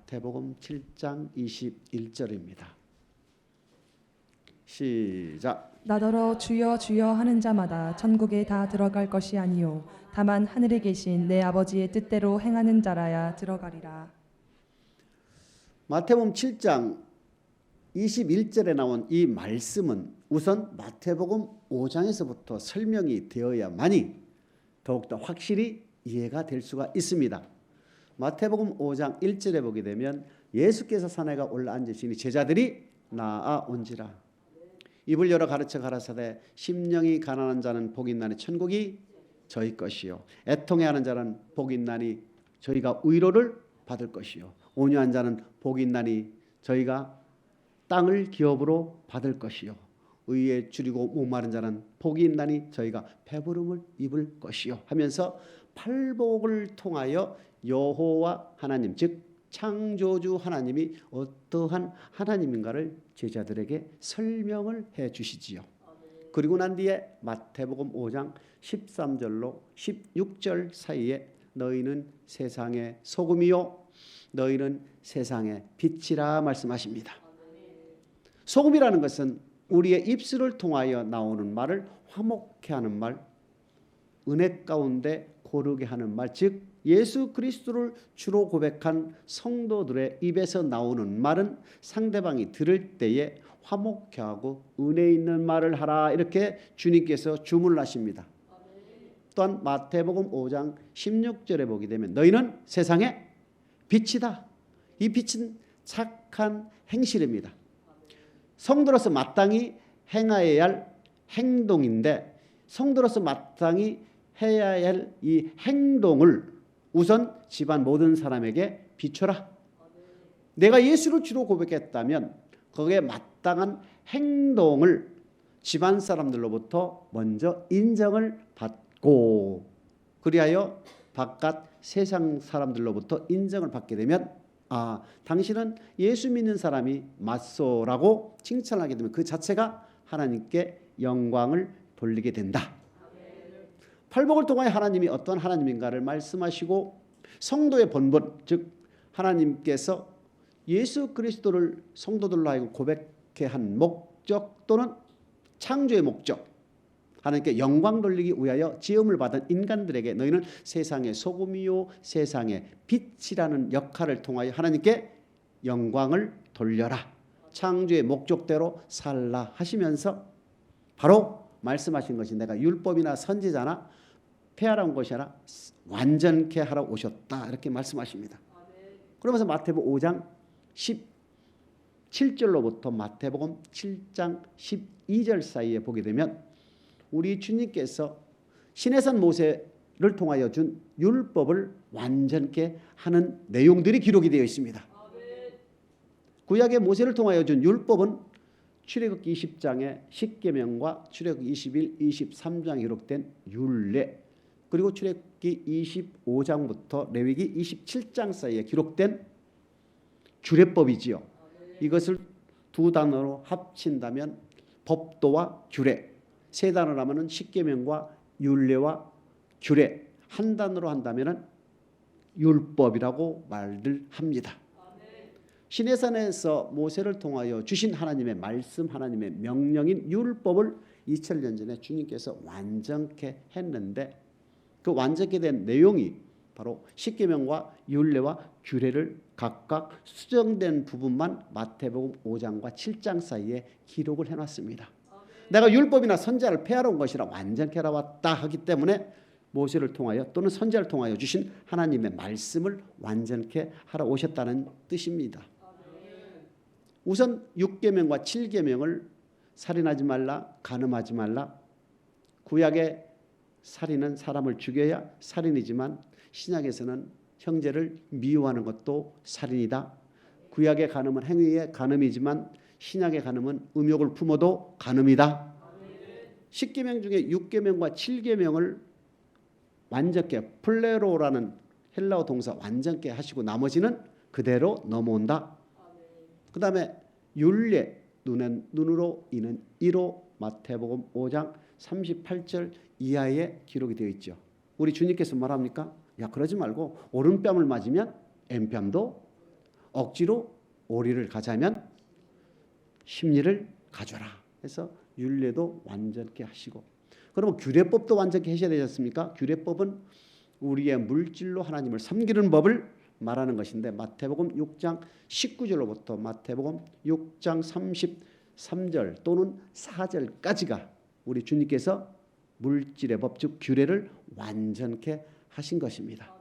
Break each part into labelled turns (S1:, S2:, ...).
S1: 마태복음 7장 21절입니다. 시작.
S2: 나더러 주여 주여 하는 자마다 천국에 다 들어갈 것이 아니요 다만 하늘에 계신 내 아버지의 뜻대로 행하는 자라야 들어가리라.
S1: 마태복음 7장 21절에 나온 이 말씀은 우선 마태복음 5장에서부터 설명이 되어야만이 더욱더 확실히 이해가 될 수가 있습니다. 마태복음 5장 1절에 보게 되면 예수께서 산에가 올라앉으시니 제자들이 나아온지라. 입을 열어 가르쳐 가라사대 심령이 가난한 자는 복이 있나니 천국이 저희 것이요 애통해하는 자는 복이 있나니 저희가 위로를 받을 것이요 온유한 자는 복이 있나니 저희가 땅을 기업으로 받을 것이요 의에 줄이고 목마른 자는 복이 있나니 저희가 배부름을 입을 것이요 하면서 팔복을 통하여 여호와 하나님 즉 창조주 하나님이 어떠한 하나님인가를 제자들에게 설명을 해 주시지요. 그리고 난 뒤에 마태복음 5장 13절로 16절 사이에 너희는 세상의 소금이요 너희는 세상의 빛이라 말씀하십니다. 소금이라는 것은 우리의 입술을 통하여 나오는 말을 화목케 하는 말, 은혜 가운데 고르게 하는 말, 즉 예수 그리스도를 주로 고백한 성도들의 입에서 나오는 말은 상대방이 들을 때에 화목케 하고 은혜 있는 말을 하라 이렇게 주님께서 주문하십니다. 또한 마태복음 5장 16절에 보게 되면 너희는 세상의 빛이다. 이 빛은 착한 행실입니다. 성도로서 마땅히 행해야 할 행동인데 성도로서 마땅히 해야 할 이 행동을 우선 집안 모든 사람에게 비춰라. 내가 예수를 주로 고백했다면 거기에 마땅한 행동을 집안 사람들로부터 먼저 인정을 받고 그리하여 바깥 세상 사람들로부터 인정을 받게 되면 아, 당신은 예수 믿는 사람이 맞소라고 칭찬하게 되면 그 자체가 하나님께 영광을 돌리게 된다. 팔복을 통하여 하나님이 어떤 하나님인가를 말씀하시고 성도의 본분 즉 하나님께서 예수 그리스도를 성도들로 하여금 고백케 한 목적 또는 창조의 목적 하나님께 영광 돌리기 위하여 지음을 받은 인간들에게 너희는 세상의 소금이요 세상의 빛이라는 역할을 통하여 하나님께 영광을 돌려라. 창조의 목적대로 살라 하시면서 바로 말씀하신 것이 내가 율법이나 선지자나 폐하러 온 것이 아니라 완전케 하러 오셨다 이렇게 말씀하십니다. 그러면서 마태복음 5장 17절로부터 마태복음 7장 12절 사이에 보게 되면 우리 주님께서 시내산 모세를 통하여 준 율법을 완전케 하는 내용들이 기록이 되어 있습니다. 구약의 모세를 통하여 준 율법은 출애굽기 20장의 십계명과 출애굽기 21, 23장에 기록된 율례 그리고 출애굽기 25장부터 레위기 27장 사이에 기록된 규례법이지요. 이것을 두 단어로 합친다면 법도와 규례, 세 단어로 하면은 십계명과 율례와 규례, 한 단어로 한다면은 율법이라고 말들 합니다. 시내산에서 모세를 통하여 주신 하나님의 말씀, 하나님의 명령인 율법을 2000년 전에 주님께서 완전케 했는데 그 완전케 된 내용이 바로 십계명과 율례와 규례를 각각 수정된 부분만 마태복음 5장과 7장 사이에 기록을 해놨습니다. 내가 율법이나 선지자를 폐하러 온 것이라 완전케 하러 왔다 하기 때문에 모세를 통하여 또는 선지자를 통하여 주신 하나님의 말씀을 완전케 하러 오셨다는 뜻입니다. 우선 6계명과 7계명을 살인하지 말라, 간음하지 말라. 구약의 살인은 사람을 죽여야 살인이지만 신약에서는 형제를 미워하는 것도 살인이다. 구약의 간음은 행위의 간음이지만 신약의 간음은 음욕을 품어도 간음이다. 10계명 중에 6계명과 7계명을 완전케 플레로라는 헬라어 동사 완전케 하시고 나머지는 그대로 넘어온다. 그 다음에 율례 눈으로 이는 이로 마태복음 5장 38절 이하에 기록이 되어 있죠. 우리 주님께서 말합니까? 야 그러지 말고 오른뺨을 맞으면 왼뺨도 억지로 오리를 가자면 심리를 가져라 해서 율례도 완전케 하시고, 그러면 규례법도 완전케 하셔야 되지 않습니까? 규례법은 우리의 물질로 하나님을 섬기는 법을 말하는 것인데, 마태복음 6장 19절로부터 마태복음 6장 33절 또는 4절까지가 우리 주님께서 물질의 법, 즉 규례를 완전케 하신 것입니다.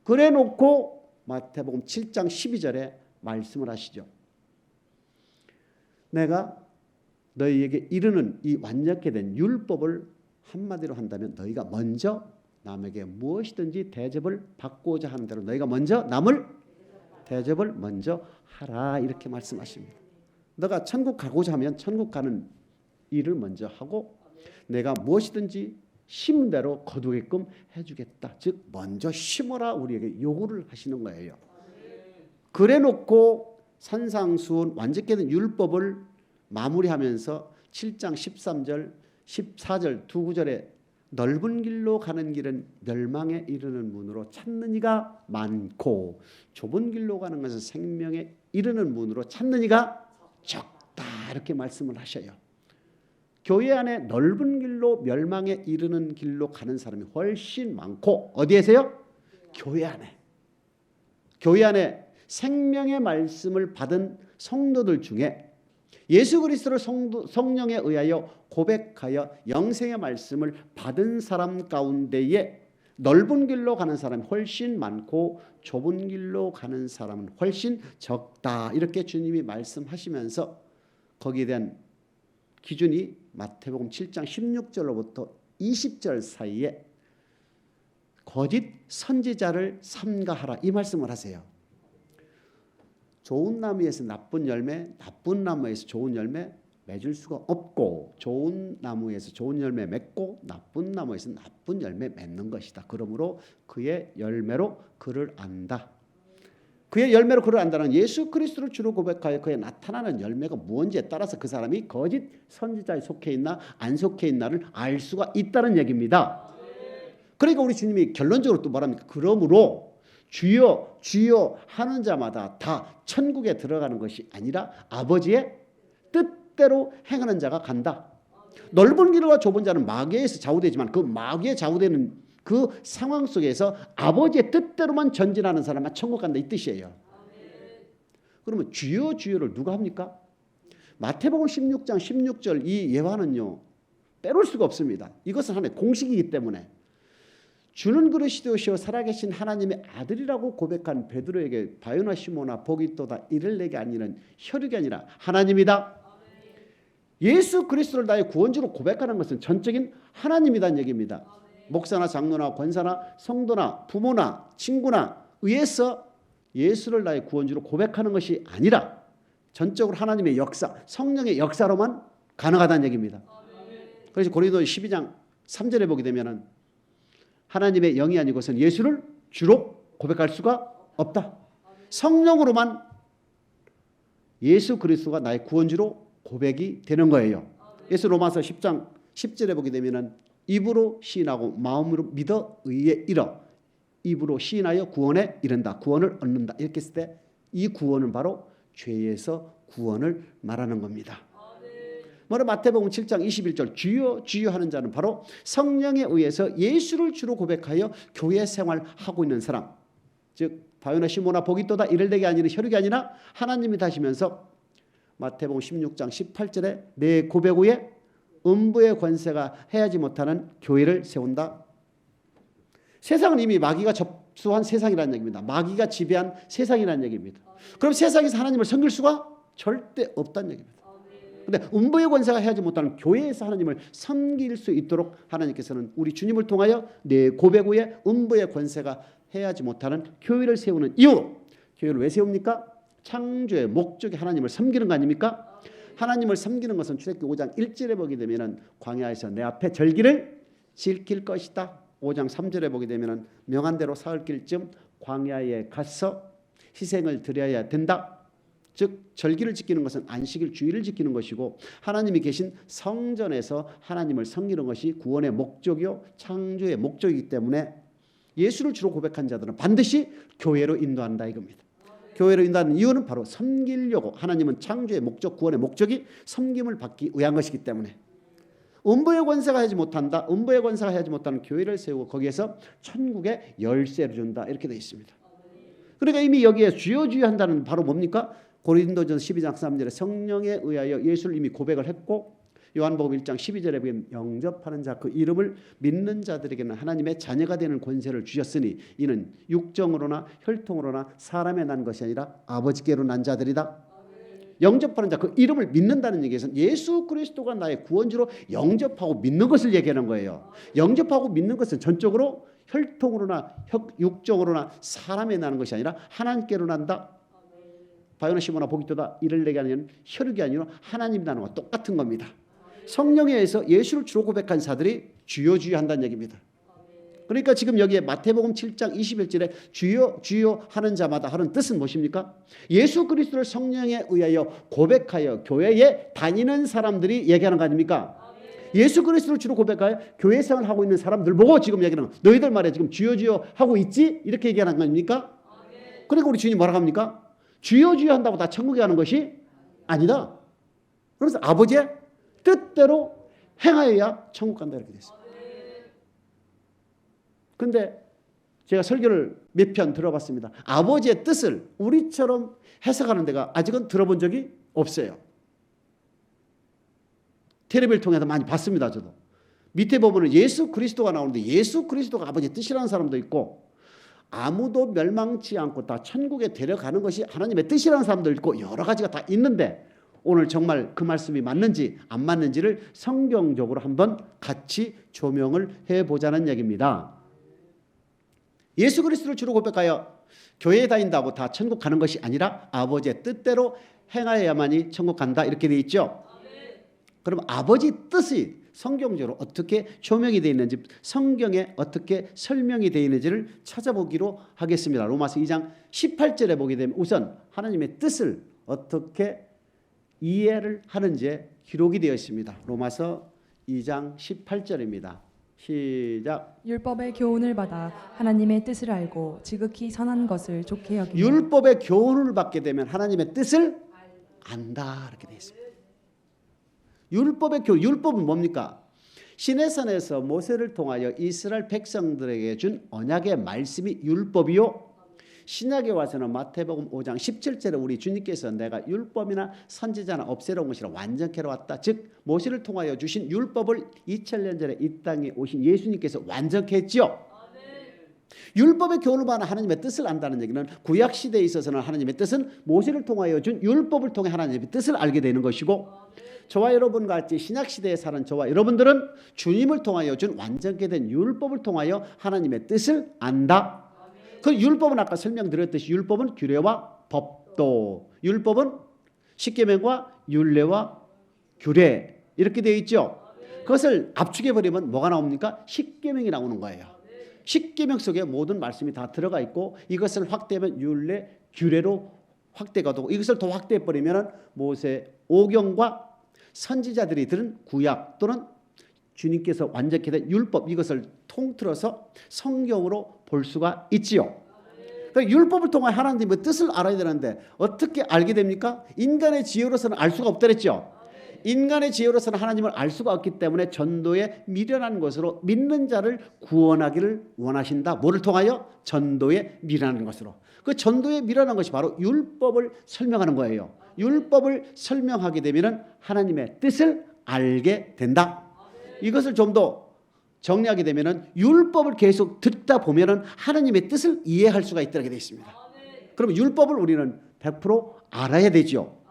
S1: 그래 놓고 마태복음 7장 12절에 말씀을 하시죠. 내가 너희에게 이르는 이 완전케 된 율법을 한마디로 한다면, 너희가 먼저 남에게 무엇이든지 대접을 받고자 하는 대로 너희가 먼저 남을 대접을 먼저 하라, 이렇게 말씀하십니다. 너가 천국 가고자 하면 천국 가는 일을 먼저 하고, 내가 무엇이든지 심은 대로 거두게끔 해주겠다. 즉 먼저 심어라, 우리에게 요구를 하시는 거예요. 그래 놓고 산상수훈 완전케 된 율법을 마무리하면서 7장 13절 14절 두 구절에 넓은 길로 가는 길은 멸망에 이르는 문으로 찾는 이가 많고, 좁은 길로 가는 것은 생명에 이르는 문으로 찾는 이가 적다, 이렇게 말씀을 하셔요. 교회 안에 넓은 길로 멸망에 이르는 길로 가는 사람이 훨씬 많고, 어디에서요? 교회 안에. 교회 안에 생명의 말씀을 받은 성도들 중에 예수 그리스도를 성령에 의하여 고백하여 영생의 말씀을 받은 사람 가운데에 넓은 길로 가는 사람이 훨씬 많고 좁은 길로 가는 사람은 훨씬 적다, 이렇게 주님이 말씀하시면서 거기에 대한 기준이 마태복음 7장 16절로부터 20절 사이에 거짓 선지자를 삼가하라, 이 말씀을 하세요. 좋은 나무에서 나쁜 열매, 나쁜 나무에서 좋은 열매 맺을 수가 없고, 좋은 나무에서 좋은 열매 맺고 나쁜 나무에서 나쁜 열매 맺는 것이다. 그러므로 그의 열매로 그를 안다. 그의 열매로 그를 안다는 예수 그리스도를 주로 고백하여 그의 나타나는 열매가 무엇인지에 따라서 그 사람이 거짓 선지자에 속해 있나 안 속해 있나를 알 수가 있다는 얘기입니다. 그러니까 우리 주님이 결론적으로 또 말합니까? 그러므로 주여 주여 하는 자마다 다 천국에 들어가는 것이 아니라 아버지의 뜻대로 행하는 자가 간다. 넓은 길과 좁은 자는 마귀에서 좌우되지만 그 마귀에 좌우되는 그 상황 속에서 아버지의 뜻대로만 전진하는 사람만 천국 간다, 이 뜻이에요. 그러면 주여 주여를 누가 합니까? 마태복음 16장 16절 이 예화는요 빼놓을 수가 없습니다. 이것은 하나의 공식이기 때문에 주는 그릇이 되시어 살아계신 하나님의 아들이라고 고백한 베드로에게 바요나 시모나 복이 또다 이를 내게 아니는 혈육이 아니라 하나님이다. 예수 그리스도를 나의 구원주로 고백하는 것은 전적인 하나님이라는 얘기입니다. 목사나 장로나 권사나 성도나 부모나 친구나 의해서 예수를 나의 구원주로 고백하는 것이 아니라 전적으로 하나님의 역사, 성령의 역사로만 가능하다는 얘기입니다. 그래서 고린도 12장 3절에 보게 되면은 하나님의 영이 아니고선 예수를 주로 고백할 수가 없다. 성령으로만 예수 그리스도가 나의 구원주로 고백이 되는 거예요. 예수 로마서 10장 10절에 보게 되면은 입으로 시인하고 마음으로 믿어 의에 이르, 입으로 시인하여 구원에 이른다, 구원을 얻는다, 이렇게 했을 때 이 구원은 바로 죄에서 구원을 말하는 겁니다. 뭐라 마태복음 7장 21절 주여 주여 하는 자는 바로 성령에 의해서 예수를 주로 고백하여 교회 생활하고 있는 사람, 즉 바요나 시모나 복이 또다 이를 내게 아니라 혈육이 아니라 하나님이 다시면서 마태복음 16장 18절에 내 고백 후에 음부의 권세가 해하지 못하는 교회를 세운다. 세상은 이미 마귀가 접수한 세상이라는 얘기입니다. 마귀가 지배한 세상이라는 얘기입니다. 그럼 세상에서 하나님을 섬길 수가 절대 없다는 얘기입니다. 그런데 음부의 권세가 해하지 못하는 교회에서 하나님을 섬길 수 있도록 하나님께서는 우리 주님을 통하여 내 고백 후에 음부의 권세가 해하지 못하는 교회를 세우는 이유. 교회를 왜 세웁니까? 창조의 목적이 하나님을 섬기는 거 아닙니까? 하나님을 섬기는 것은 출애굽기 5장 1절에 보게 되면은 광야에서 내 앞에 절기를 지킬 것이다. 5장 3절에 보게 되면은 명한 대로 사흘 길쯤 광야에 가서 희생을 드려야 된다. 즉 절기를 지키는 것은 안식일 주일을 지키는 것이고, 하나님이 계신 성전에서 하나님을 섬기는 것이 구원의 목적이요 창조의 목적이기 때문에 예수를 주로 고백한 자들은 반드시 교회로 인도한다 이겁니다. 교회를 인도하는 이유는 바로 섬기려고. 하나님은 창조의 목적, 구원의 목적이 섬김을 받기 위한 것이기 때문에 음부의 권세가 하지 못한다. 음부의 권세가 하지 못하는 교회를 세우고 거기에서 천국의 열쇠를 준다. 이렇게 되어 있습니다. 그러니까 이미 여기에 주여 주여 한다는 바로 뭡니까? 고린도전서 12장 3절에 성령에 의하여 예수를 이미 고백을 했고, 요한복음 1장 12절에 보면 영접하는 자, 그 이름을 믿는 자들에게는 하나님의 자녀가 되는 권세를 주셨으니 이는 육정으로나 혈통으로나 사람의 난 것이 아니라 아버지께로 난 자들이다. 영접하는 자, 그 이름을 믿는다는 얘기에서는 예수 그리스도가 나의 구원주로 영접하고 믿는 것을 얘기하는 거예요. 영접하고 믿는 것은 전적으로 혈통으로나 육정으로나 사람에 나는 것이 아니라 하나님께로 난다. 바요나 시모나 보기도다 이를 내게 하는 혈육이 아니라 하나님이라는 것과 똑같은 겁니다. 성령에 의해서 예수를 주로 고백한 자들이 주여 주여 한다는 얘기입니다. 그러니까 지금 여기에 마태복음 7장 21절에 주여 주여 하는 자마다 하는 뜻은 무엇입니까? 예수 그리스도를 성령에 의하여 고백하여 교회에 다니는 사람들이 얘기하는 거 아닙니까? 예수 그리스도를 주로 고백하여 교회 생활을 하고 있는 사람들 보고 지금 얘기하는 거. 너희들 말에 지금 주여 주여 하고 있지? 이렇게 얘기하는 거 아닙니까? 그러니까 우리 주님 뭐라고 합니까? 주여 주여 한다고 다 천국에 가는 것이 아니다. 그래서 아버지의 뜻대로 행하여야 천국 간다 이렇게 됐습니다. 근데 제가 설교를 몇 편 들어봤습니다. 아버지의 뜻을 우리처럼 해석하는 데가 아직은 들어본 적이 없어요. 텔레비를 통해서 많이 봤습니다. 저도. 밑에 보면 예수 그리스도가 나오는데 예수 그리스도가 아버지의 뜻이라는 사람도 있고 아무도 멸망치 않고 다 천국에 데려가는 것이 하나님의 뜻이라는 사람도 있고 여러 가지가 다 있는데 오늘 정말 그 말씀이 맞는지 안 맞는지를 성경적으로 한번 같이 조명을 해보자는 얘기입니다. 예수 그리스도를 주로 고백하여 교회에 다닌다고 다 천국 가는 것이 아니라 아버지의 뜻대로 행하여야만이 천국 간다 이렇게 되어 있죠. 그럼 아버지 뜻이 성경적으로 어떻게 조명이 되어 있는지 성경에 어떻게 설명이 되어 있는지를 찾아보기로 하겠습니다. 로마서 2장 18절에 보게 되면 우선 하나님의 뜻을 어떻게 이해를 하는지에 기록이 되어 있습니다. 로마서 2장 18절입니다. 시작.
S2: 율법의 교훈을 받아 하나님의 뜻을 알고 지극히 선한 것을 좋게 여기며
S1: 율법의 교훈을 받게 되면 하나님의 뜻을 안다 이렇게 되어 있습니다. 율법의 교훈, 율법은 뭡니까? 시내산에서 모세를 통하여 이스라엘 백성들에게 준 언약의 말씀이 율법이요. 신약에 와서는 마태복음 5장 17절에 우리 주님께서 내가 율법이나 선지자나 없애려온 것이라 완전케 하러 왔다. 즉 모세를 통하여 주신 율법을 2000년 전에 이 땅에 오신 예수님께서 완전케 했지요. 율법의 교훈을 받아 하나님의 뜻을 안다는 얘기는 구약 시대에 있어서는 하나님의 뜻은 모세를 통하여 준 율법을 통해 하나님의 뜻을 알게 되는 것이고 저와 여러분과 같이 신약 시대에 사는 저와 여러분들은 주님을 통하여 준 완전케 된 율법을 통하여 하나님의 뜻을 안다. 그 율법은 아까 설명드렸듯이 율법은 규례와 법도, 율법은 십계명과 율례와 규례 이렇게 되어 있죠. 그것을 압축해 버리면 뭐가 나옵니까? 십계명이 나오는 거예요. 십계명 속에 모든 말씀이 다 들어가 있고 이것을 확대하면 율례, 규례로 확대가 되고 이것을 더 확대해 버리면 모세 오경과 선지자들이 들은 구약 또는 주님께서 완전케 된 율법 이것을 통틀어서 성경으로 볼 수가 있지요. 그러니까 율법을 통해 하나님의 뜻을 알아야 되는데 어떻게 알게 됩니까? 인간의 지혜로서는 알 수가 없더랬죠. 인간의 지혜로서는 하나님을 알 수가 없기 때문에 전도에 미련한 것으로 믿는 자를 구원하기를 원하신다. 뭐를 통하여? 전도에 미련한 것으로. 그 전도에 미련한 것이 바로 율법을 설명하는 거예요. 율법을 설명하게 되면 하나님의 뜻을 알게 된다. 이것을 좀 더 정리하게 되면 율법을 계속 듣다 보면 하나님의 뜻을 이해할 수가 있도록 되어 있습니다. 그럼 율법을 우리는 100% 알아야 되죠.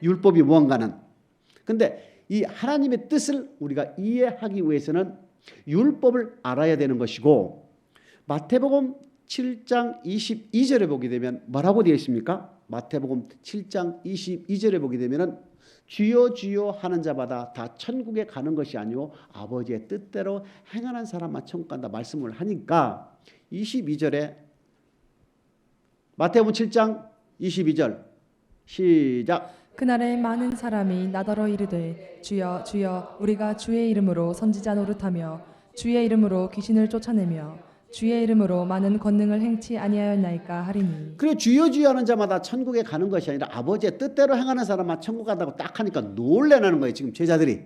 S1: 율법이 무언가는. 근데 이 하나님의 뜻을 우리가 이해하기 위해서는 율법을 알아야 되는 것이고 마태복음 7장 22절에 보게 되면 뭐라고 되어 있습니까? 마태복음 7장 22절에 보게 되면 주여 주여 하는 자마다 다 천국에 가는 것이 아니오 아버지의 뜻대로 행하는 사람만 천국 간다 말씀을 하니까 22절에 마태복음 7장 22절 시작.
S2: 그날에 많은 사람이 나더러 이르되 주여 주여 우리가 주의 이름으로 선지자 노릇하며 주의 이름으로 귀신을 쫓아내며 주의 이름으로 많은 권능을 행치 아니하였나이까 하리니
S1: 그래 주여 주여 하는 자마다 천국에 가는 것이 아니라 아버지의 뜻대로 행하는 사람만 천국 간다고 딱 하니까 놀래나는 거예요. 지금 제자들이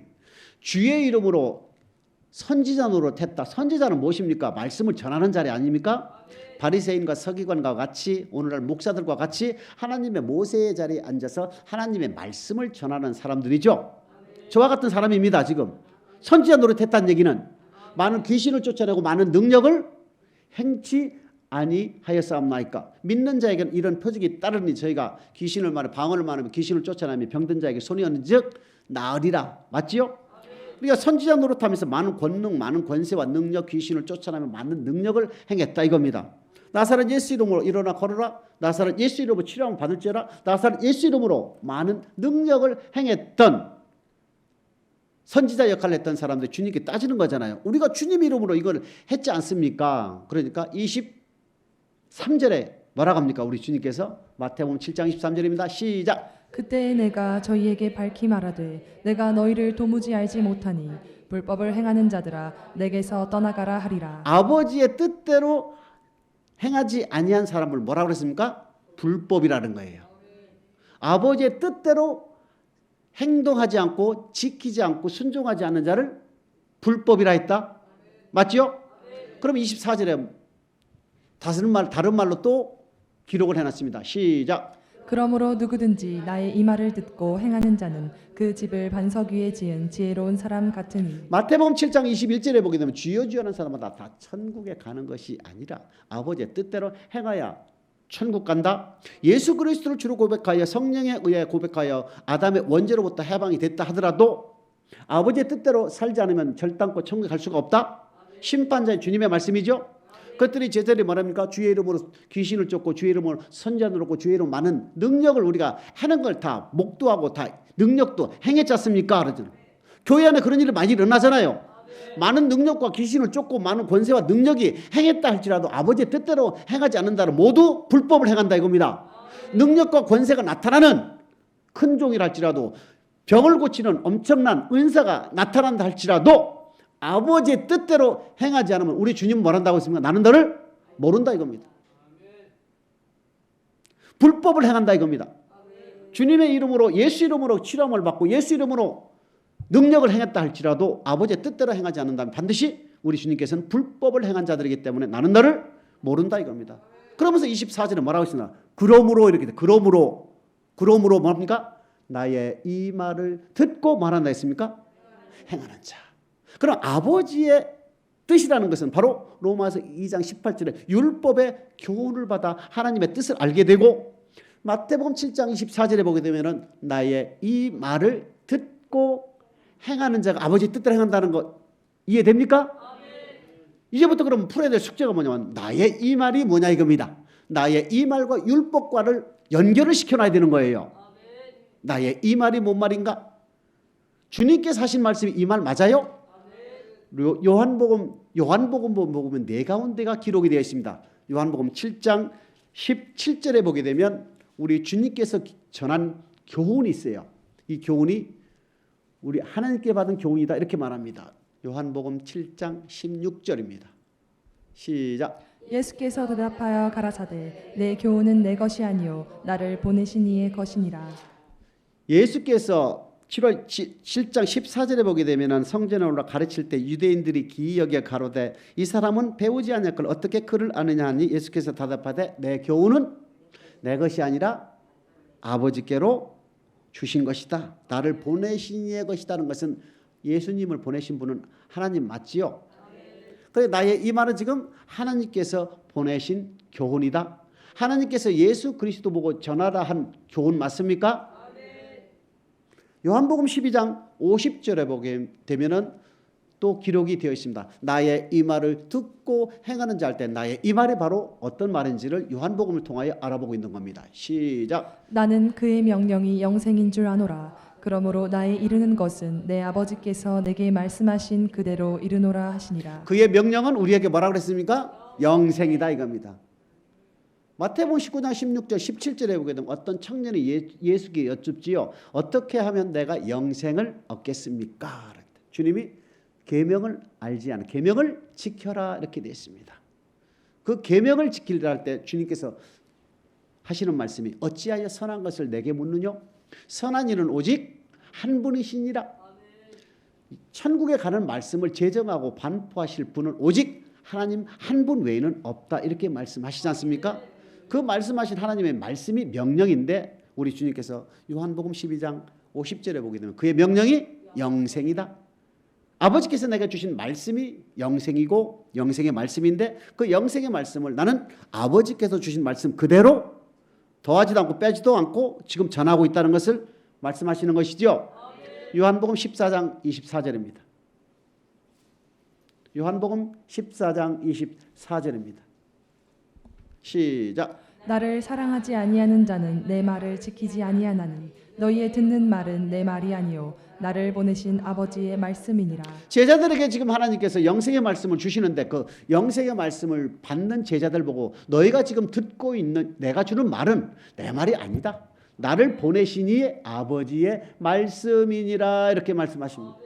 S1: 주의 이름으로 선지자 노릇했다. 선지자는 무엇입니까? 말씀을 전하는 자리 아닙니까? 바리새인과 서기관과 같이 오늘날 목사들과 같이 하나님의 모세의 자리에 앉아서 하나님의 말씀을 전하는 사람들이죠. 저와 같은 사람입니다. 지금 선지자 노릇했다는 얘기는 많은 귀신을 쫓아내고 많은 능력을 행치 아니하였사옵나이까. 믿는 자에게는 이런 표적이 따르니 저희가 귀신을 말해 방언을 말하면 귀신을 쫓아내며 병든 자에게 손이 얻는즉 나으리라. 맞지요? 우리가 선지자 노릇하면서 많은 권능, 많은 권세와 능력, 귀신을 쫓아내며 많은 능력을 행했다 이겁니다. 나사렛 예수 이름으로 일어나 걸어라. 나사렛 예수 이름으로 치료함을 받을지어라. 나사렛 예수 이름으로 많은 능력을 행했던 선지자 역할을 했던 사람들 주님께 따지는 거잖아요. 우리가 주님 이름으로 이걸 했지 않습니까? 그러니까 23절에 뭐라고 합니까? 우리 주님께서 마태복음 7장 23절입니다. 시작.
S2: 그때에 내가 저희에게 밝히 말하되 내가 너희를 도무지 알지 못하니 불법을 행하는 자들아 내게서 떠나가라 하리라.
S1: 아버지의 뜻대로 행하지 아니한 사람을 뭐라고 그랬습니까? 불법이라는 거예요. 아버지의 뜻대로 행동하지 않고 지키지 않고 순종하지 않는 자를 불법이라 했다. 맞죠? 그럼 24절에 다른 말로 또 기록을 해놨습니다. 시작.
S2: 그러므로 누구든지 나의 이 말을 듣고 행하는 자는 그 집을 반석 위에 지은 지혜로운 사람 같으니.
S1: 마태복음 7장 21절에 보게 되면 주여 주여 하는 사람마다 다 천국에 가는 것이 아니라 아버지의 뜻대로 행하여 천국 간다. 예수 그리스도를 주로 고백하여 성령에 의해 고백하여 아담의 원죄로부터 해방이 됐다 하더라도 아버지의 뜻대로 살지 않으면 절단코 천국에 갈 수가 없다. 심판자의 주님의 말씀이죠. 그것들이 제자들이 말합니까? 주의 이름으로 귀신을 쫓고 주의 이름으로 선지자 노릇고 주의 이름으로 많은 능력을 우리가 하는 걸 다 목도하고 다 능력도 행했지 않습니까? 그러잖아요. 교회 안에 그런 일이 많이 일어나잖아요. 많은 능력과 귀신을 쫓고 많은 권세와 능력이 행했다 할지라도 아버지의 뜻대로 행하지 않는다는 모두 불법을 행한다 이겁니다. 능력과 권세가 나타나는 큰 종이라 할지라도 병을 고치는 엄청난 은사가 나타난다 할지라도 아버지의 뜻대로 행하지 않으면 우리 주님은 뭘 한다고 했습니까? 나는 너를 모른다 이겁니다. 불법을 행한다 이겁니다. 주님의 이름으로 예수 이름으로 치료함을 받고 예수 이름으로 능력을 행했다 할지라도 아버지의 뜻대로 행하지 않는다면 반드시 우리 주님께서는 불법을 행한 자들이기 때문에 나는 너를 모른다 이겁니다. 그러면서 24절에 뭐라고 했습니까? 그러므로 이렇게 돼. 그러므로 뭡니까? 나의 이 말을 듣고 말한다 했습니까? 행하는 자. 그럼 아버지의 뜻이라는 것은 바로 로마서 2장 18절에 율법의 교훈을 받아 하나님의 뜻을 알게 되고 마태복음 7장 24절에 보게 되면은 나의 이 말을 듣고 행하는 자가 아버지의 뜻대로 행한다는 거 이해됩니까? 이제부터 그럼 풀어야 될 숙제가 뭐냐면 나의 이 말이 뭐냐 이겁니다. 나의 이 말과 율법과를 연결을 시켜놔야 되는 거예요. 나의 이 말이 뭔 말인가? 주님께서 하신 말씀이 이 말 맞아요? 요한복음 보면 네 가운데가 기록이 되어 있습니다. 요한복음 7장 17절에 보게 되면 우리 주님께서 전한 교훈이 있어요. 이 교훈이 우리 하나님께 받은 교훈이다 이렇게 말합니다. 요한복음 7장 16절입니다. 시작.
S2: 예수께서 대답하여 가라사대 내 교훈은 내 것이 아니요 나를 보내신 이의 것이니라.
S1: 예수께서 7장 14절에 보게 되면 성전에 올라 가르칠 때 유대인들이 기이 여겨 가로되 이 사람은 배우지 아니할 어떻게 그를 아느냐 하니 예수께서 대답하되 내 교훈은 내 것이 아니라 아버지께로 주신 것이다. 나를 보내신 이의 것이다는 것은 예수님을 보내신 분은 하나님 맞지요? 그래 나의 이 말은 지금 하나님께서 보내신 교훈이다. 하나님께서 예수 그리스도 보고 전하라 한 교훈 맞습니까? 요한복음 12장 50절에 보게 되면은 또 기록이 되어 있습니다. 나의 이 말을 듣고 행하는 자 할 때 나의 이 말이 바로 어떤 말인지를 요한복음을 통하여 알아보고 있는 겁니다. 시작.
S2: 나는 그의 명령이 영생인 줄 아노라. 그러므로 나의 이르는 것은 내 아버지께서 내게 말씀하신 그대로 이르노라 하시니라.
S1: 그의 명령은 우리에게 뭐라고 그랬습니까? 영생이다 이겁니다. 마태복음 19장 16절 17절에 보게 되면 어떤 청년이 예수께 여쭙지요. 어떻게 하면 내가 영생을 얻겠습니까? 주님이 계명을 알지 않아 계명을 지켜라 이렇게 되어 있습니다. 그 계명을 지키려 할 때 주님께서 하시는 말씀이 어찌하여 선한 것을 내게 묻느냐? 선한 이는 오직 한 분이시니라. 천국에 가는 말씀을 제정하고 반포하실 분은 오직 하나님 한 분 외에는 없다. 이렇게 말씀하시지 않습니까? 그 말씀하신 하나님의 말씀이 명령인데 우리 주님께서 요한복음 12장 50절에 보게 되면 그의 명령이 영생이다. 아버지께서 내게 주신 말씀이 영생이고 영생의 말씀인데 그 영생의 말씀을 나는 아버지께서 주신 말씀 그대로 더하지도 않고 빼지도 않고 지금 전하고 있다는 것을 말씀하시는 것이죠. 요한복음 14장 24절입니다. 요한복음 14장 24절입니다. 시작.
S2: 나를 사랑하지 아니하는 자는 내 말을 지키지 아니하나니 너희의 듣는 말은 내 말이 아니요 나를 보내신 아버지의 말씀이니라.
S1: 제자들에게 지금 하나님께서 영생의 말씀을 주시는데 그 영생의 말씀을 받는 제자들 보고 너희가 지금 듣고 있는 내가 주는 말은 내 말이 아니다. 나를 보내시니 아버지의 말씀이니라 이렇게 말씀하십니다.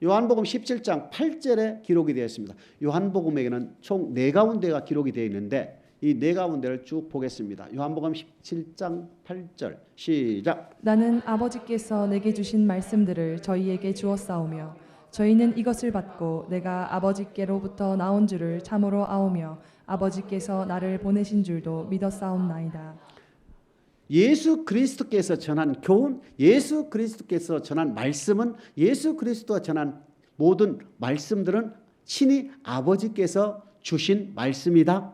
S1: 요한복음 17장 8절에 기록이 되어 있습니다. 요한복음에게는 총 4가운데가 기록이 되어 있는데 이 4가운데를 쭉 보겠습니다. 요한복음 17장 8절 시작.
S2: 나는 아버지께서 내게 주신 말씀들을 저희에게 주었사오며 저희는 이것을 받고 내가 아버지께로부터 나온 줄을 참으로 아오며 아버지께서 나를 보내신 줄도 믿었사옵나이다.
S1: 예수 그리스도께서 전한 교훈, 예수 그리스도께서 전한 말씀은 예수 그리스도가 전한 모든 말씀들은 친히 아버지께서 주신 말씀이다.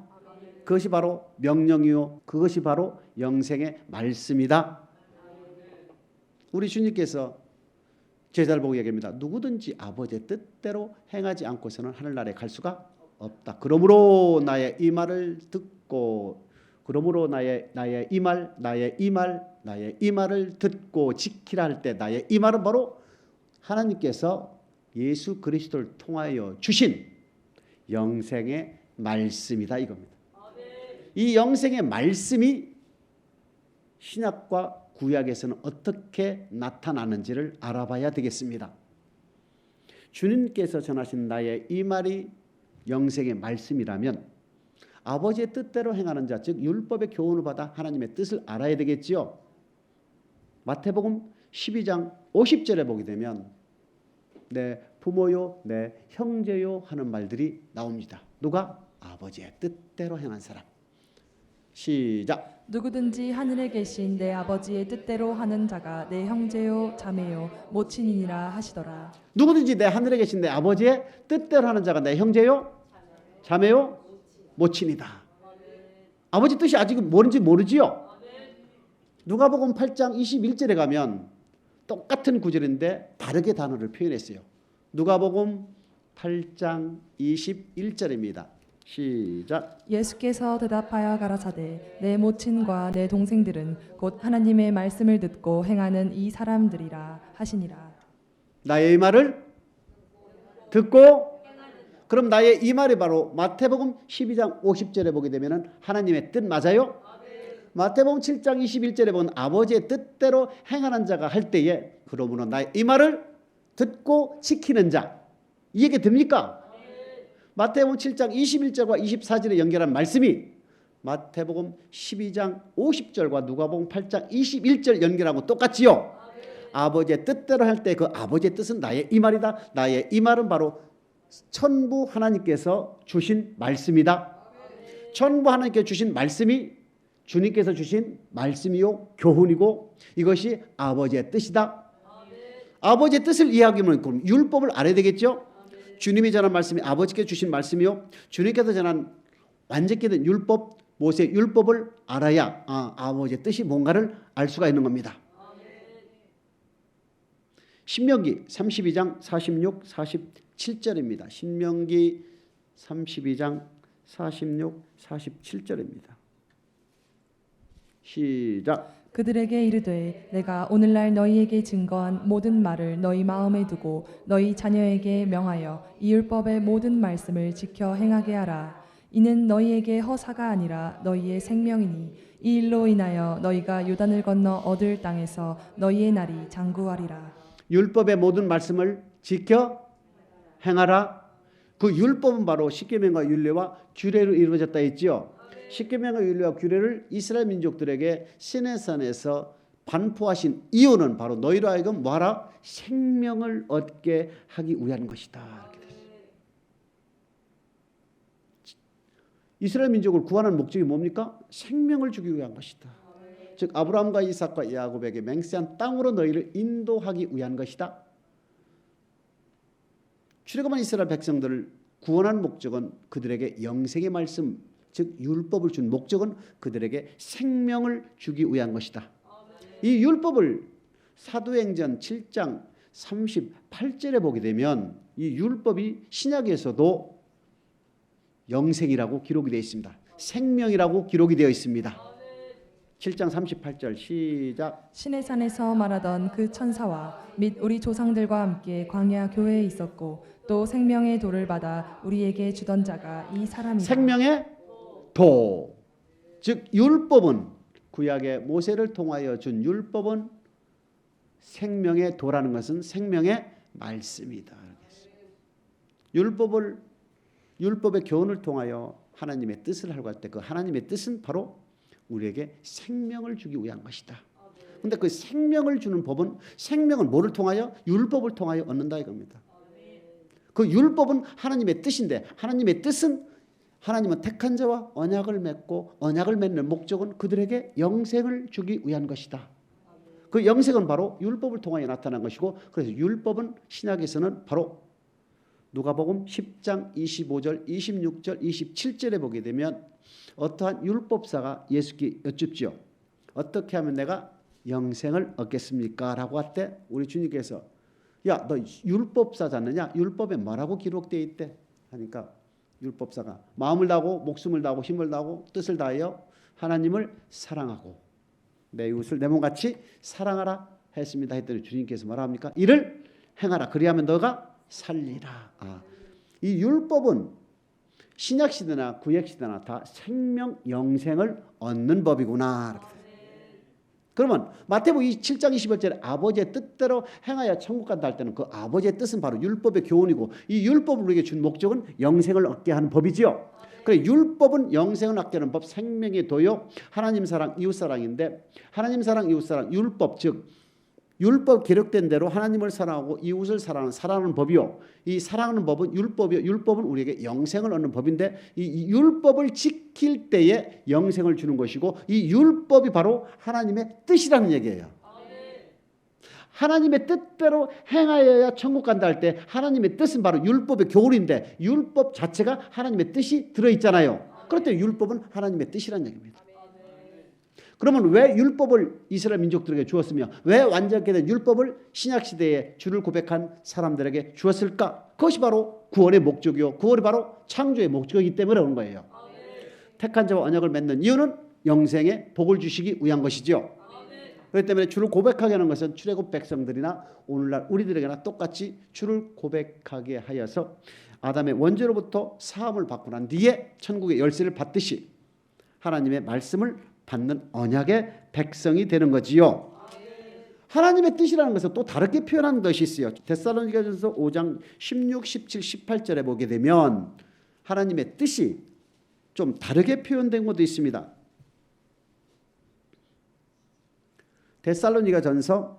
S1: 그것이 바로 명령이요 그것이 바로 영생의 말씀이다. 우리 주님께서 제자를 보고 얘기합니다. 누구든지 아버지의 뜻대로 행하지 않고서는 하늘나라에 갈 수가 없다. 그러므로 나의 이 말을 듣고 그러므로 나의 이 말을 듣고 지키라 할 때 나의 이 말은 바로 하나님께서 예수 그리스도를 통하여 주신 영생의 말씀이다 이겁니다. 이 영생의 말씀이 신약과 구약에서는 어떻게 나타나는지를 알아봐야 되겠습니다. 주님께서 전하신 나의 이 말이 영생의 말씀이라면 아버지의 뜻대로 행하는 자, 즉 율법의 교훈을 받아 하나님의 뜻을 알아야 되겠지요. 마태복음 12장 50절에 보게 되면 내 부모요, 내 형제요 하는 말들이 나옵니다. 누가? 아버지의 뜻대로 행한 사람. 시작.
S2: 누구든지 하늘에 계신 내 아버지의 뜻대로 하는 자가 내 형제요 자매요 모친이니라 하시더라.
S1: 누구든지 내 하늘에 계신 내 아버지의 뜻대로 하는 자가 내 형제요 자매요 모친이다. 아버지 뜻이 아직은 뭔지 모르지요. 누가복음 8장 21절에 가면 똑같은 구절인데 다르게 단어를 표현했어요. 누가복음 8장 21절입니다. 시작.
S2: 예수께서 대답하여 가라사대 내 모친과 내 동생들은 곧 하나님의 말씀을 듣고 행하는 이 사람들이라 하시니라. 나의
S1: 이 말을 듣고 그럼 나의 이 말이 바로 마태복음 12장 50절에 보게 되면 하나님의 뜻 맞아요? 마태복음 7장 21절에 보면 아버지의 뜻대로 행하는 자가 할 때에 그러므로 나의 이 말을 듣고 지키는 자 이해가 됩니까? 마태복음 7장 21절과 24절에 연결한 말씀이 마태복음 12장 50절과 누가복음 8장 21절 연결하고 똑같지요. 아버지의 뜻대로 할 때 그 아버지의 뜻은 나의 이 말이다. 나의 이 말은 바로 천부 하나님께서 주신 말씀이다. 천부 하나님께서 주신 말씀이 주님께서 주신 말씀이요 교훈이고 이것이 아버지의 뜻이다. 아버지의 뜻을 이해하기면 그럼 율법을 알아야 되겠죠. 주님이 전한 말씀이 아버지께서 주신 말씀이요 주님께서 전한 완전히 된 율법 모세 율법을 알아야 아버지의 뜻이 뭔가를 알 수가 있는 겁니다. 신명기 32장 46, 47절입니다. 신명기 32장 46, 47절입니다. 시작.
S2: 그들에게 이르되 내가 오늘날 너희에게 증거한 모든 말을 너희 마음에 두고 너희 자녀에게 명하여 이 율법의 모든 말씀을 지켜 행하게 하라. 이는 너희에게 허사가 아니라 너희의 생명이니 이 일로 인하여 너희가 요단을 건너 얻을 땅에서 너희의 날이 장구하리라.
S1: 율법의 모든 말씀을 지켜 행하라. 그 율법은 바로 십계명과 율례와 규례로 이루어졌다 했지요. 십계명과 율례와 규례를 이스라엘 민족들에게 시내산에서 반포하신 이유는 바로 너희로 하여금 뭐하라? 생명을 얻게 하기 위한 것이다. 이렇게 됐어요. 이스라엘 민족을 구하는 목적이 뭡니까? 생명을 주기 위한 것이다. 즉 아브라함과 이삭과 야곱에게 맹세한 땅으로 너희를 인도하기 위한 것이다. 출애굽한 이스라엘 백성들을 구원한 목적은 그들에게 영생의 말씀, 즉 율법을 준 목적은 그들에게 생명을 주기 위한 것이다. 이 율법을 사도행전 7장 38절에 보게 되면 이 율법이 신약에서도 영생이라고 기록이 되어 있습니다. 생명이라고 기록이 되어 있습니다. 7장 38절 시작.
S2: 시내산에서 말하던 그 천사와 및 우리 조상들과 함께 광야 교회에 있었고 또 생명의 도를 받아 우리에게 주던 자가 이 사람이다.
S1: 생명의 도, 즉 율법은 구약의 모세를 통하여 준 율법은 생명의 도라는 것은 생명의 말씀이다. 율법의 교훈을 통하여 하나님의 뜻을 하려고 할 때 그 하나님의 뜻은 바로 우리에게 생명을 주기 위한 것이다. 그런데 그 생명을 주는 법은 생명은 뭐를 통하여? 율법을 통하여 얻는다 이겁니다. 그 율법은 하나님의 뜻인데 하나님의 뜻은 하나님은 택한 자와 언약을 맺고 언약을 맺는 목적은 그들에게 영생을 주기 위한 것이다. 그 영생은 바로 율법을 통하여 나타난 것이고 그래서 율법은 신약에서는 바로 누가복음 10장 25절, 26절, 27절에 보게 되면 어떠한 율법사가 예수께 여쭙지요. 어떻게 하면 내가 영생을 얻겠습니까? 라고 할 때 우리 주님께서 야, 너 율법사잖느냐? 율법에 뭐라고 기록되어 있대? 하니까 율법사가 마음을 다하고 목숨을 다하고 힘을 다하고 뜻을 다하여 하나님을 사랑하고 내 이웃을 내 몸같이 사랑하라 했습니다. 했더니 주님께서 뭐라 합니까? 이를 행하라. 그리하면 너가 살리라. 이 율법은 신약시대나 구약시대나 다 생명 영생을 얻는 법이구나. 그러면 마태복음 7장 21절에 아버지의 뜻대로 행하여 천국 간다 할 때는 그 아버지의 뜻은 바로 율법의 교훈이고 이 율법을 우리에게 준 목적은 영생을 얻게 하는 법이지요. 그래 율법은 영생을 얻게 하는 법, 생명의 도요, 하나님 사랑, 이웃 사랑인데 하나님 사랑, 이웃 사랑, 율법 즉 율법 기록된 대로 하나님을 사랑하고 이웃을 사랑하는 법이요. 이 사랑하는 법은 율법이요. 율법은 우리에게 영생을 얻는 법인데 이 율법을 지킬 때에 영생을 주는 것이고 이 율법이 바로 하나님의 뜻이라는 얘기예요. 하나님의 뜻대로 행하여야 천국 간다 할 때 하나님의 뜻은 바로 율법의 교훈인데 율법 자체가 하나님의 뜻이 들어있잖아요. 그럴 때 율법은 하나님의 뜻이라는 얘기입니다. 그러면 왜 율법을 이스라엘 민족들에게 주었으며 왜 완전하게 된 율법을 신약시대에 주를 고백한 사람들에게 주었을까? 그것이 바로 구원의 목적이요. 구원이 바로 창조의 목적이기 때문에 오는 거예요. 택한 자와 언약을 맺는 이유는 영생의 복을 주시기 위한 것이죠. 그렇기 때문에 주를 고백하게 하는 것은 출애굽 백성들이나 오늘날 우리들에게나 똑같이 주를 고백하게 하여서 아담의 원죄로부터 사함을 받고 난 뒤에 천국의 열쇠를 받듯이 하나님의 말씀을 받는 언약의 백성이 되는 거지요. 하나님의 뜻이라는 것은 또 다르게 표현하는 것이 있어요. 데살로니가전서 5장 16, 17, 18절에 보게 되면 하나님의 뜻이 좀 다르게 표현된 것도 있습니다. 데살로니가전서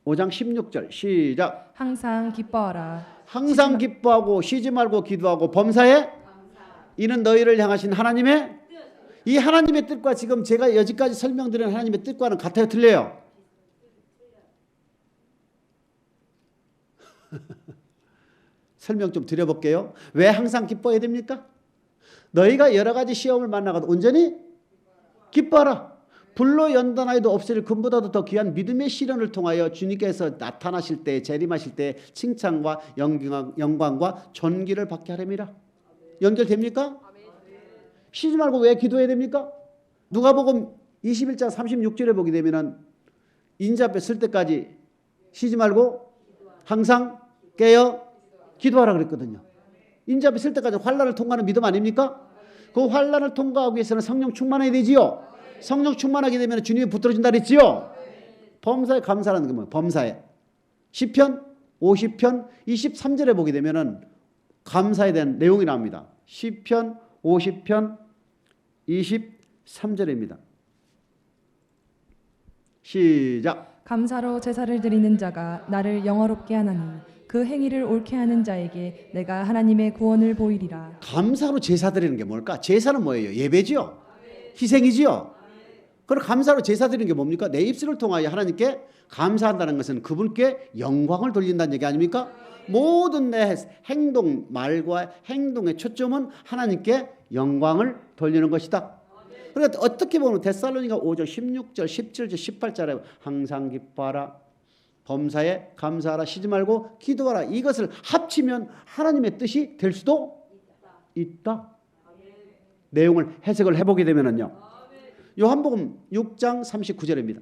S1: 5장 16절 시작.
S2: 항상 기뻐하라.
S1: 항상 기뻐하고 쉬지 말고 기도하고 범사에 이는 너희를 향하신 하나님의 이 하나님의 뜻과 지금 제가 여지까지 설명드린 하나님의 뜻과는 같아요, 틀려요? 설명 좀 드려볼게요. 왜 항상 기뻐해야 됩니까? 너희가 여러 가지 시험을 만나가도 온전히 기뻐하라. 불로 연단하여도 없을 금보다도 더 귀한 믿음의 시련을 통하여 주님께서 나타나실 때 재림하실 때 칭찬과 영광과 존귀를 받게 하렵니다. 연결됩니까? 쉬지 말고 왜 기도해야 됩니까? 누가복음 21장 36절에 보게 되면은 인자 앞에 설 때까지 쉬지 말고 항상 깨어 기도하라 그랬거든요. 인자 앞에 설 때까지 환난을 통과하는 믿음 아닙니까? 그 환난을 통과하기 위해서는 성령 충만해야 되지요. 성령 충만하게 되면 주님이 붙들어준다 그랬지요. 범사에 감사라는 게 뭐예요? 범사에 시편 50편 23절에 보게 되면은 감사에 대한 내용이 나옵니다. 시편 50편 23절입니다. 시작.
S2: 감사로 제사를 드리는 자가 나를 영화롭게 하나니 그 행위를 옳게 하는 자에게 내가 하나님의 구원을 보이리라.
S1: 감사로 제사 드리는 게 뭘까? 제사는 뭐예요? 예배지요. 희생이지요. 그럼 감사로 제사 드리는 게 뭡니까? 내 입술을 통하여 하나님께 감사한다는 것은 그분께 영광을 돌린다는 얘기 아닙니까? 모든 내 행동, 말과 행동의 초점은 하나님께 영광을 돌리는 것이다. 그러니까 어떻게 보면 데살로니가 5장 16절, 17절, 18절에 항상 기뻐하라, 범사에 감사하라, 쉬지 말고 기도하라. 이것을 합치면 하나님의 뜻이 될 수도 있다. 내용을 해석을 해보게 되면요, 요한복음 6장 39절입니다.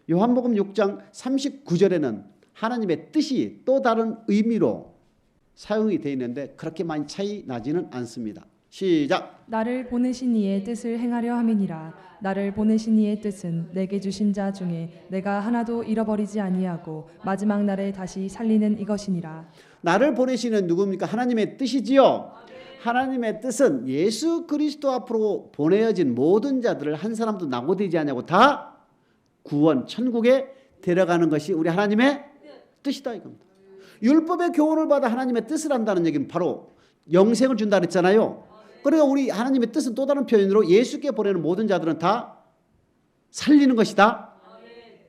S1: 요한복음 6장 39절에는 하나님의 뜻이 또 다른 의미로 사용이 되어 있는데 그렇게 많이 차이 나지는 않습니다. 시작.
S2: 나를 보내신 이의 뜻을 행하려 함이니라. 나를 보내신 이의 뜻은 내게 주신 자 중에 내가 하나도 잃어버리지 아니하고 마지막 날에 다시 살리는 이것이니라.
S1: 나를 보내시는 누굽니까? 하나님의 뜻이지요. 하나님의 뜻은 예수 그리스도 앞으로 보내어진 모든 자들을 한 사람도 낙오되지 않냐고 다 구원, 천국에 데려가는 것이 우리 하나님의 뜻이다 이겁니다. 율법의 교훈을 받아 하나님의 뜻을 한다는 얘기는 바로 영생을 준다 그랬잖아요. 그러니까 우리 하나님의 뜻은 또 다른 표현으로 예수께 보내는 모든 자들은 다 살리는 것이다.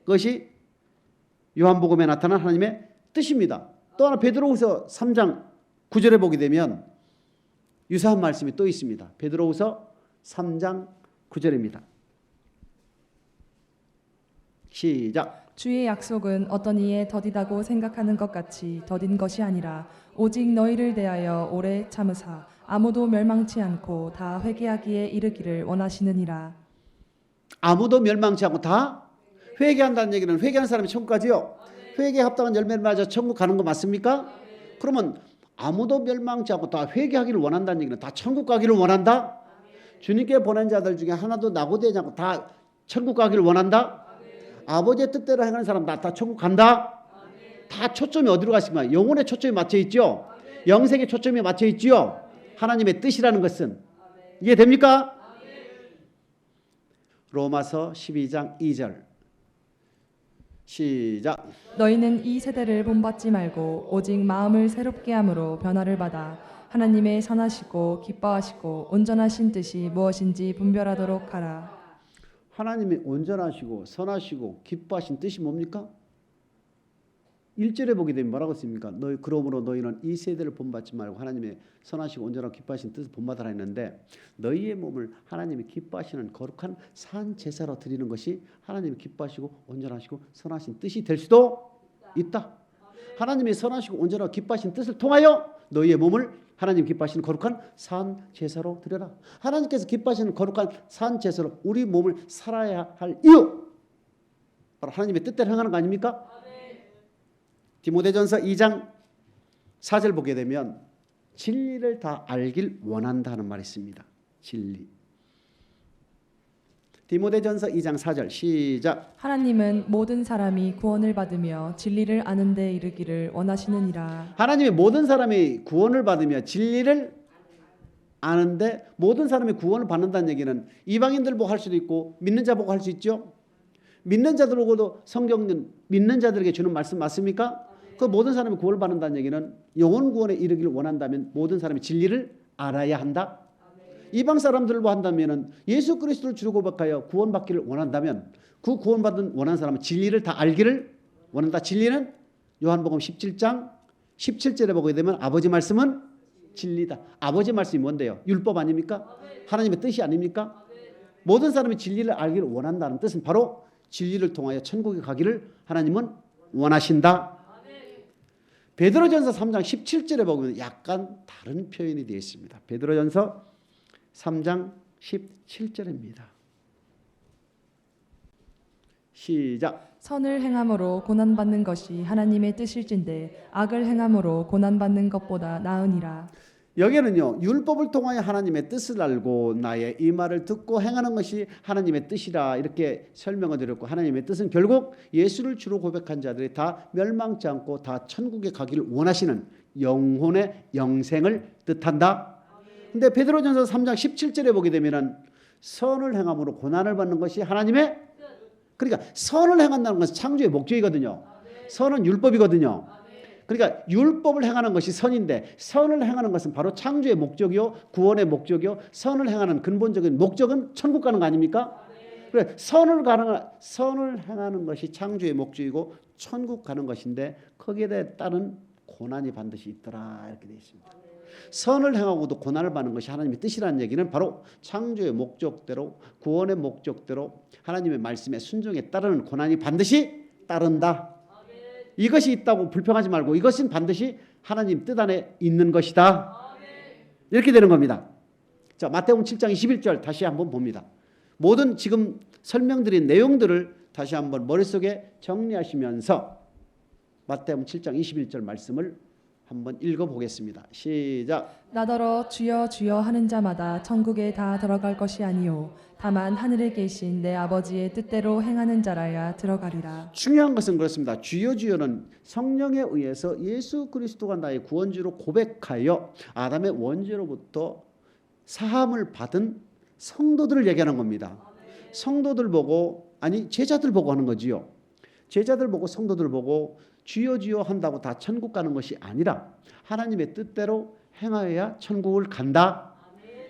S1: 그것이 요한복음에 나타난 하나님의 뜻입니다. 또 하나 베드로후서 3장 9절에 보게 되면 유사한 말씀이 또 있습니다. 베드로후서 3장 9절입니다. 시작.
S2: 주의 약속은 어떤 이에 더디다고 생각하는 것 같이 더딘 것이 아니라 오직 너희를 대하여 오래 참으사 아무도 멸망치 않고 다 회개하기에 이르기를 원하시느니라.
S1: 아무도 멸망치 않고 다 회개한다는 얘기는 회개하는 사람이 천국 가지요. 회개에 합당한 열매를 맞아 천국 가는 거 맞습니까? 그러면 아무도 멸망치 않고 다 회개하기를 원한다는 얘기는 다 천국 가기를 원한다? 주님께 보낸 자들 중에 하나도 낙오되지 않고 다 천국 가기를 원한다? 아버지의 뜻대로 행하는 사람 다 천국 간다? 다 초점이 어디로 가십니까? 영혼의 초점이 맞춰 있죠? 영생의 초점이 맞춰 있죠? 하나님의 뜻이라는 것은 이해됩니까? 로마서 12장 2절 시작.
S2: 너희는 이 세대를 본받지 말고 오직 마음을 새롭게 함으로 변화를 받아 하나님의 선하시고 기뻐하시고 온전하신 뜻이 무엇인지 분별하도록 하라.
S1: 하나님이 온전하시고 선하시고 기뻐하신 뜻이 뭡니까? 1절에 보게 되면 뭐라고 씁니까? 너희 그러므로 너희는 이 세대를 본받지 말고 하나님의 선하시고 온전하고 기뻐하신 뜻을 본받으라 했는데 너희의 몸을 하나님이 기뻐하시는 거룩한 산 제사로 드리는 것이 하나님이 기뻐하시고 온전하시고 선하신 뜻이 될 수도 있다. 하나님이 선하시고 온전하고 기뻐하신 뜻을 통하여 너희의 몸을 하나님 기뻐하시는 거룩한 산 제사로 드려라. 하나님께서 기뻐하시는 거룩한 산 제사로 우리 몸을 살아야 할 이유, 바로 하나님의 뜻대로 행하는 거 아닙니까? 디모데전서 2장 4절 보게 되면 진리를 다 알길 원한다는 말이 있습니다. 진리. 디모데전서 2장 4절 시작.
S2: 하나님은 모든 사람이 구원을 받으며 진리를 아는 데 이르기를 원하시느니라.
S1: 하나님이 모든 사람이 구원을 받으며 진리를 아는데 모든 사람이 구원을 받는다는 얘기는 이방인들 보고 할 수도 있고 믿는 자 보고 할 수 있죠. 믿는 자들 보고도 성경은 믿는 자들에게 주는 말씀 맞습니까? 그 모든 사람이 구원을 받는다는 얘기는 영혼 구원에 이르기를 원한다면 모든 사람이 진리를 알아야 한다. 이방 사람들로 한다면 예수 그리스도를 주로 고백하여 구원받기를 원한다면 그 구원받은 원하는 사람은 진리를 다 알기를 원한다. 진리는 요한복음 17장 17절에 보게 되면 아버지 말씀은 진리다. 아버지 말씀이 뭔데요? 율법 아닙니까? 하나님의 뜻이 아닙니까? 모든 사람이 진리를 알기를 원한다는 뜻은 바로 진리를 통하여 천국에 가기를 하나님은 원하신다. 베드로전서 3장 17절에 보면 약간 다른 표현이 되어 있습니다. 베드로전서 3장 17절입니다. 시작.
S2: 선을 행함으로 고난받는 것이 하나님의 뜻일진데 악을 행함으로 고난받는 것보다 나으니라.
S1: 여기에는요, 율법을 통하여 하나님의 뜻을 알고 나의 이 말을 듣고 행하는 것이 하나님의 뜻이라 이렇게 설명을 드렸고, 하나님의 뜻은 결국 예수를 주로 고백한 자들이 다 멸망치 않고 다 천국에 가기를 원하시는 영혼의 영생을 뜻한다. 근데 베드로전서 3장 17절에 보게 되면은 선을 행함으로 고난을 받는 것이 하나님의, 그러니까 선을 행한다는 것은 창조의 목적이거든요. 선은 율법이거든요. 그러니까 율법을 행하는 것이 선인데 선을 행하는 것은 바로 창조의 목적이요, 구원의 목적이요, 선을 행하는 근본적인 목적은 천국 가는 거 아닙니까? 그래, 선을 행하는 것이 창조의 목적이고 천국 가는 것인데 거기에 따른 고난이 반드시 있더라 이렇게 되어 있습니다. 선을 행하고도 고난을 받는 것이 하나님의 뜻이라는 얘기는 바로 창조의 목적대로, 구원의 목적대로 하나님의 말씀에 순종에 따르는 고난이 반드시 따른다. 이것이 있다고 불평하지 말고 이것은 반드시 하나님 뜻 안에 있는 것이다. 이렇게 되는 겁니다. 자, 마태복음 7장 21절 다시 한번 봅니다. 모든 지금 설명드린 내용들을 다시 한번 머릿속에 정리하시면서 마태복음 7장 21절 말씀을 한번 읽어보겠습니다. 시작.
S2: 나더러 주여 주여 하는 자마다 천국에 다 들어갈 것이 아니요 다만 하늘에 계신 내 아버지의 뜻대로 행하는 자라야 들어가리라.
S1: 중요한 것은 그렇습니다. 주여 주여는 성령에 의해서 예수 그리스도가 나의 구원주로 고백하여 아담의 원죄로부터 사함을 받은 성도들을 얘기하는 겁니다. 성도들 보고, 아니 제자들 보고 하는 거지요. 제자들 보고 성도들 보고 주여 주여 한다고 다 천국 가는 것이 아니라 하나님의 뜻대로 행하여야 천국을 간다.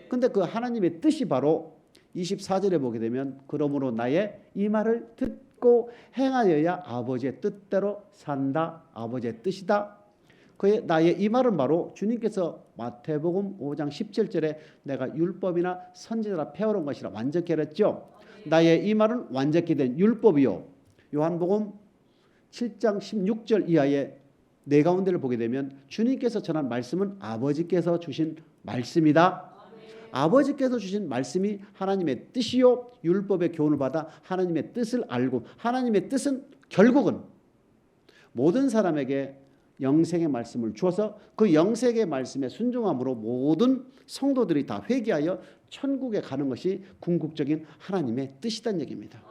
S1: 근데 그 하나님의 뜻이 바로 24절에 보게 되면 그러므로 나의 이 말을 듣고 행하여야 아버지의 뜻대로 산다. 아버지의 뜻이다. 그의 나의 이 말은 바로 주님께서 마태복음 5장 17절에 내가 율법이나 선지자라 폐어놓은 것이라 완전케 했죠. 나의 이 말은 완전케 된 율법이요. 요한복음 7장 16절 이하의 네 가운데를 보게 되면 주님께서 전한 말씀은 아버지께서 주신 말씀이다. 아버지께서 주신 말씀이 하나님의 뜻이요 율법의 교훈을 받아 하나님의 뜻을 알고 하나님의 뜻은 결국은 모든 사람에게 영생의 말씀을 주어서 그 영생의 말씀에 순종함으로 모든 성도들이 다 회개하여 천국에 가는 것이 궁극적인 하나님의 뜻이란 얘기입니다.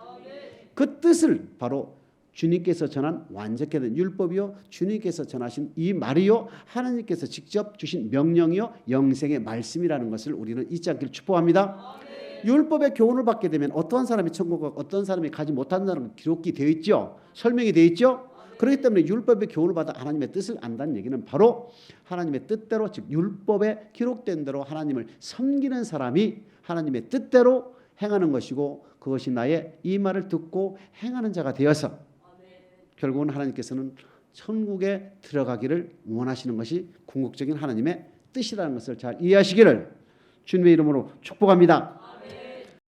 S1: 그 뜻을 바로 주님께서 전한 완전케 된 율법이요 주님께서 전하신 이 말이요 하나님께서 직접 주신 명령이요 영생의 말씀이라는 것을 우리는 잊지 않기를 축복합니다. 율법의 교훈을 받게 되면 어떠한 사람이 천국과 어떤 사람이 가지 못하는 사람은 기록이 되어 있죠. 설명이 되어 있죠. 그렇기 때문에 율법의 교훈을 받아 하나님의 뜻을 안다는 얘기는 바로 하나님의 뜻대로 즉 율법에 기록된 대로 하나님을 섬기는 사람이 하나님의 뜻대로 행하는 것이고 그것이 나의 이 말을 듣고 행하는 자가 되어서 결국은 하나님께서는 천국에 들어가기를 원하시는 것이 궁극적인 하나님의 뜻이라는 것을 잘 이해하시기를 주님의 이름으로 축복합니다.